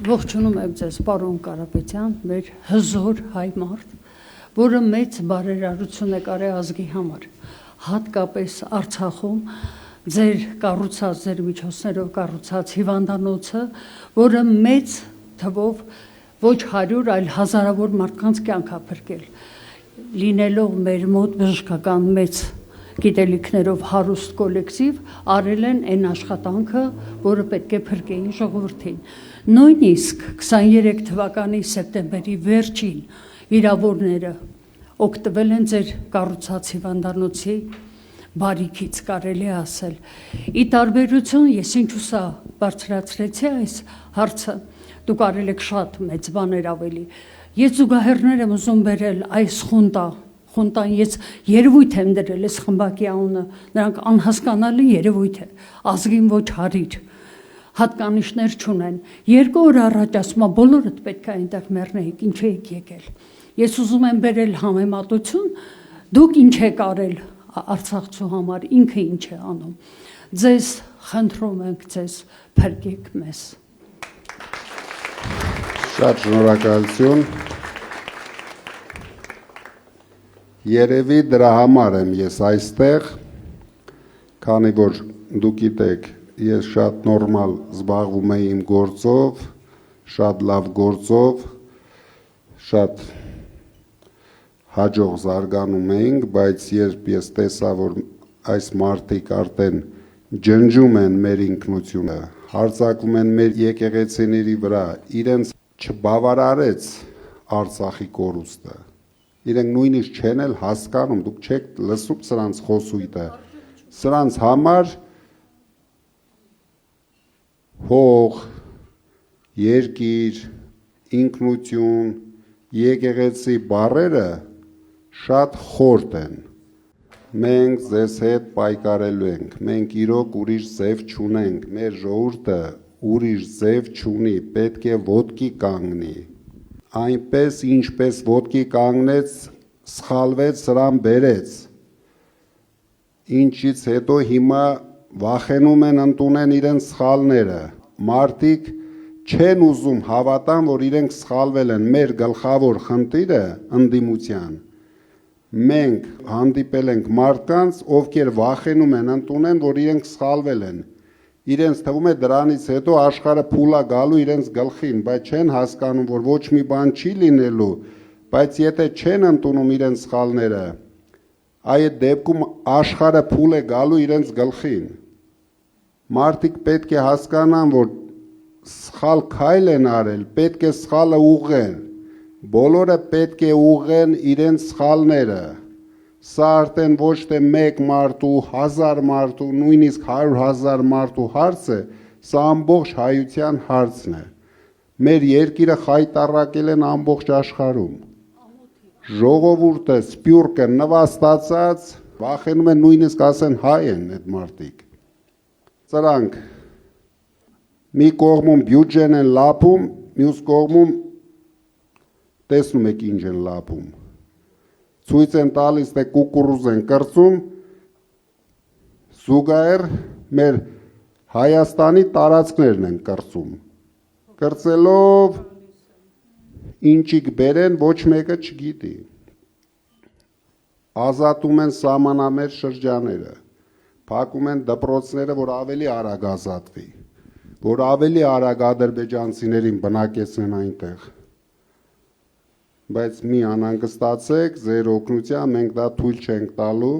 Ողջունում եմ ձեզ, պարոն Կարապետյան, մեր հզոր հայ մարդ, որը մեծ բարերարություն է կարել ազգի համար, հատկապես Արցախում ձեր կառուցած, ձեր միջոցներով կառուցած հիվանդանոցը, որը մեծ թվով ոչ 100, այլ հազարավոր մարդկանց կյանք է փրկել, լինելով մեր մոտ բժշկական մեծ գիտելիքներով հարուստ կոլեկտիվ, արել են այն աշխատանքը, որը պետք է փրկեին ժողովրդին։ Նույնիսկ 23 թվականի սեպտեմբերի վերջին վիրավորները օգտվել են ձեր կառուցած հիվանդանոցի բարիքից, կարելի է ասել։ Ի տարբերություն, ես ինչու՞ բարձրացրեցի այս հարցը, դուք արել եք շատ մեծ բաներ ավելի։ Ես զուգահեռներ եմ ուզում բերել այս խունտան ես երևույթ եմ դրել այս խմբակի անունը, նրանք անհասկանալի երևույթ է, ազգին ոչ հարիր, հատկանիշներ չունեն։ 2 օր առաջ ասում բոլորդ պետք է այնտեղ մեռնեիք, ինչ եք եկել։ Ես ուզում եմ բերել համեմատություն, դուք ինչ եք արել Արցախցու համար, ինքը ինչ է անում։ Ձեզ խնդրում ենք, ձեզ փրկեք մեզ։ Շատ շնորհակալություն։ Երևի դրա համար եմ ես այստեղ, քանի որ դուք գիտեք, ես շատ նորմալ զբաղվում եմ իմ գործով, շատ լավ գործով, շատ հաջող զարգանում էինք, բայց երբ ես տեսա, որ այս մարդիկ արդեն ջնջում են մեր ինքնությունը, հարձակվում են մեր եկեղեցիների վրա, իրենց չբավարարեց Արցախի կորուստը, իրենք նույնիսկ չեն էլ հասկանում, դուք չեք լսում սրանց խոսույթը, սրանց համար հող, երկիր, ինքնություն, եկեղեցի բառերը շատ խորտ են։ Մենք ձեզ հետ պայքարելու ենք, մենք իրոք ուրիշ ձև չունենք, մեր ժողովուրդը ուրիշ ձև չունի, պետք է ոտքի կանգնի։ Այնպես ինչպես ոտքի կանգնեց, սխալվեց, սրան բերեց, ինչից հետո հիմա վախենում են ընդունեն իրենց սխալները, մարդիկ չեն ուզում հավատան, որ իրենք սխալվել են, մեր գլխավոր խնդիրը ընդդիմության, մենք հանդիպել ենք մարդկանց, ովքեր վախենում են ընդունեն, որ իրենք սխալվել են, իրենց թվում է դրանից հետո աշխարհը փուլա գալու իրենց գլխին, բայց չեն հասկանում, որ ոչ մի բան չի լինելու, բայց եթե չեն ընդունում իրենց սխալները, այդ դեպքում աշխարհը փուլ է գալու իրենց գլխին։ Մարդիկ պետք է հասկանան, որ սխալ քայլ են արել, պետք է սխալը ուղղեն, բոլորը պետք է ուղղեն իրենց սխալները։ Սա արդեն ոչ թե մեկ մարդու, 1000 մարդու, նույնիսկ 100,000 մարդու հարց է, սա ամբողջ հայության հարցն է։ Մեր երկիրը խայտառակել են ամբողջ աշխարհում։ Ժողովուրդը, սփյուռքը նվաստացած, վախենում են նույնիսկ ասեն հայ են այդ մարդիկ։ Սրանք մի կողմում բյուջեն են լափում, մյուս կողմում տեսնում եք ինչ են լափում։ Ցույց են տալիս, թե կուկուռուզ են կրծում, զուգահեռ մեր Հայաստանի տարածքներն են կրծում։ Կրծելով ինչիկ բերեն, ոչ մեկը չգիտի։ Ազատում են սահմանամերձ շրջանները, փակում են դպրոցները, որ ավելի արագ ազատվի, որ ավելի արագ ադրբեջանցիներին բնակեցնեն այնտեղ։ Բայց մի անհանգստացեք, ձեր օգնությամբ մենք դա թույլ չենք տալու,